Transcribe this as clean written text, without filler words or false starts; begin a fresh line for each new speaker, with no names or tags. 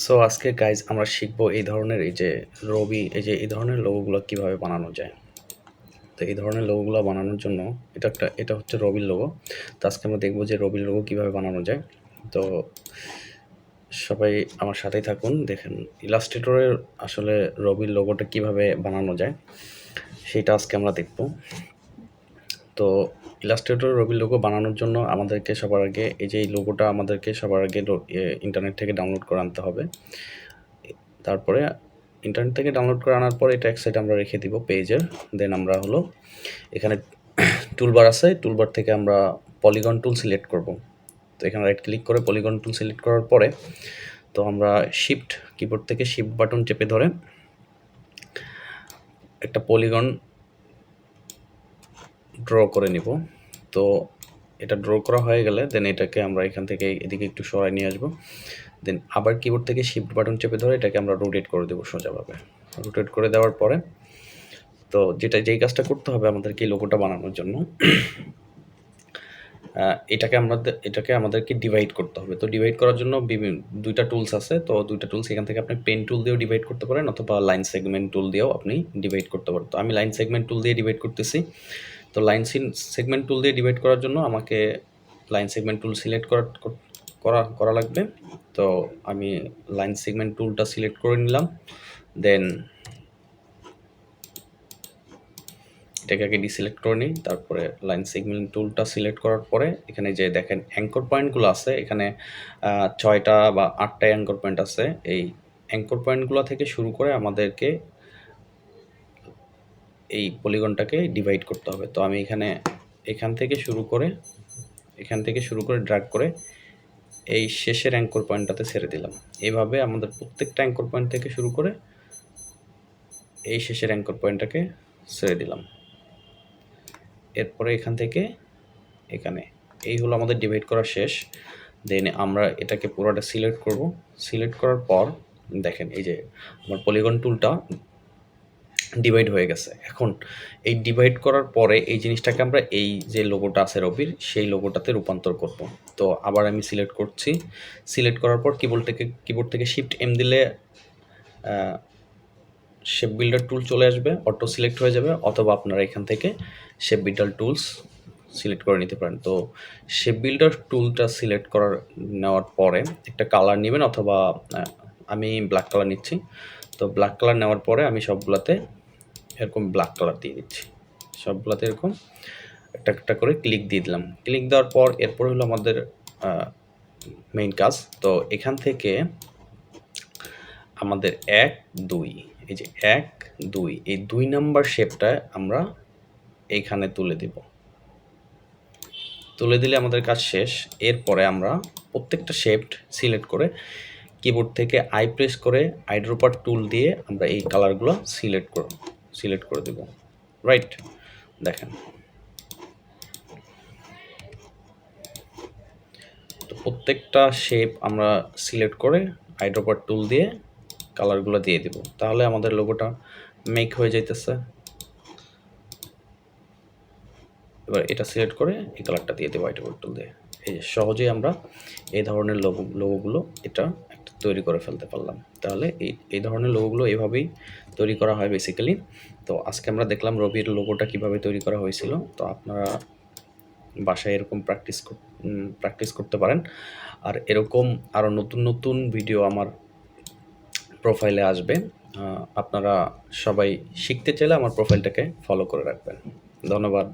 So আজকে guys আমরা শিখবো এই ধরনের এই ধরনের লোগোগুলো কিভাবে বানানো যায়। তো এই ধরনের লোগোগুলো বানানোর জন্য এটা হচ্ছে রবির লোগো। তো আজকে আমরা দেখবো যে রবির লোগো কিভাবে বানানো যায়। তো সবাই আমার সাথেই থাকুন, দেখেন ইলাস্ট্রেটরের আসলে রবির লোগোটা কিভাবে বানানো যায় সেটা আজকে আমরা দেখব। তো ইলাস্ট্রেটর রবির লোগো বানানোর জন্য আমাদেরকে সবার আগে এই লোগোটা আমাদেরকে সবার আগে ইন্টারনেট থেকে ডাউনলোড করে আনতে হবে। তারপরে ইন্টারনেট থেকে ডাউনলোড করে আনার পর এটা এক সাইডে আমরা রেখে দিব পেজের। দেন আমরা হলো এখানে টুলবার আছে, টুলবার থেকে আমরা পলিগন টুল সিলেক্ট করব। তো এখানে রাইট ক্লিক করে পলিগন টুল সিলেক্ট করার পরে তো আমরা কিবোর্ড থেকে শিফট বাটন চেপে ধরে একটা পলিগন ড্র করে নিব। তো এটা ড্র করা হয়ে গেলে দেন এটাকে আমরা এখান থেকে এদিকে একটু সরাই নিয়ে আসবো। দেন আবার কিবোর্ড থেকে শিফট বাটন চেপে ধরে এটাকে আমরা রোটেট করে দেবো সোজাভাবে। রোটেট করে দেওয়ার পরে তো যেই কাজটা করতে হবে আমাদেরকে এই লোগোটা বানানোর জন্য, এটাকে আমাদেরকে ডিভাইড করতে হবে। তো ডিভাইড করার জন্য দুইটা টুলস আছে। তো দুইটা টুলস এখান থেকে আপনি পেন টুল দিয়েও ডিভাইড করতে পারেন অথবা লাইন সেগমেন্ট টুল দিয়েও আপনি ডিভাইড করতে পারেন। তো আমি লাইন সেগমেন্ট টুল দিয়ে ডিভাইড করতেছি। তো সেগমেন্ট টুল দিয়ে ডিভাইড করার জন্য আমাকে লাইন সেগমেন্ট টুল সিলেক্ট করা লাগবে। তো আমি লাইন সেগমেন্ট টুলটা সিলেক্ট করে নিলাম। দেন এটাকে আগে ডিসিলেক্ট করে নিই। তারপরে লাইন সেগমেন্ট টুলটা সিলেক্ট করার পরে এখানে যে দেখেন অ্যাঙ্কর পয়েন্টগুলো আছে, এখানে 6টা বা 8টা অ্যাঙ্কর পয়েন্ট আছে। এই অ্যাঙ্কর পয়েন্টগুলো থেকে শুরু করে আমাদেরকে এই পলিগনটাকে ডিভাইড করতে হবে। তো আমি এখান থেকে শুরু করে ড্র্যাগ করে এই শেষের অ্যাঙ্কর পয়েন্টটাতে ছেড়ে দিলাম। এইভাবে আমাদের প্রত্যেকটা অ্যাঙ্কর পয়েন্ট থেকে শুরু করে এই শেষের অ্যাঙ্কর পয়েন্টটাকে ছেড়ে দিলাম। এরপরে এখান থেকে এখানে এই হলো আমাদের ডিভাইড করা শেষ। দেন আমরা এটাকে পুরোটা সিলেক্ট করব। সিলেক্ট করার পর দেখেন এই যে আমার পলিগন টুলটা ডিভাইড হয়ে গেছে। এখন এই ডিভাইড করার পরে এই জিনিসটাকে আমরা এই যে লোগোটা আছে রবির, সেই লোগোটাতে রূপান্তর করব। তো আবার আমি সিলেক্ট করছি। সিলেক্ট করার পর কিবোর্ড থেকে শিফট এম দিলে শেপ বিল্ডার টুল চলে আসবে, অটো সিলেক্ট হয়ে যাবে, অথবা আপনারা এখান থেকে শেপ বিল্ডার টুলস সিলেক্ট করে নিতে পারেন। তো শেপ বিল্ডার টুলটা সিলেক্ট নেওয়ার পরে একটা কালার নেবেন, অথবা আমি ব্ল্যাক কালার নিচ্ছি। তো ব্ল্যাক কালার নেওয়ার পরে আমি সবগুলাতে এরকম ব্ল্যাক কালার দিয়ে দিচ্ছি। সবগুলাতে এরকম একটা একটা করে ক্লিক দিয়ে দিলাম। ক্লিক দেওয়ার পর এরপর হলো আমাদের মেইন কাজ। তো এখান থেকে আমাদের 1, 2 এই যে 1, 2 এই 2 নাম্বার শেপটা আমরা এইখানে তুলে দিলে আমাদের কাজ শেষ। এরপরে আমরা প্রত্যেকটা শেপ সিলেক্ট করে কিবোর্ড থেকে আই প্রেস করে আইড্রপার টুল দিয়ে আমরা এই কালারগুলো সিলেক্ট করে দেব। রাইট, দেখেন তো প্রত্যেকটা শেপ আমরা সিলেক্ট করে আইড্রপার টুল দিয়ে কালারগুলো দিয়ে দেব। তাহলে আমাদের লোগোটা মেক হয়ে যাইতেছে। এবার এটা সিলেক্ট করে এই কালারটা দিয়ে দেবো আইড্রপার টুল দিয়ে। এই যে সহজেই আমরা এই ধরনের লোগোগুলো একটা তৈরি করে ফেলতে পারলাম। তাহলে এই ধরনের লোগোগুলো এইভাবেই তৈরি করা হয় বেসিক্যালি। তো আজকে আমরা দেখলাম রবির লোগোটা কিভাবে তৈরি করা হয়েছিল। তো আপনারা বাসায় এরকম প্র্যাকটিস করতে পারেন। আর এরকম আরও নতুন নতুন ভিডিও আমার প্রোফাইলে আসবে। আপনারা সবাই শিখতে চাইলে আমার প্রোফাইলটাকে ফলো করে রাখবেন। ধন্যবাদ।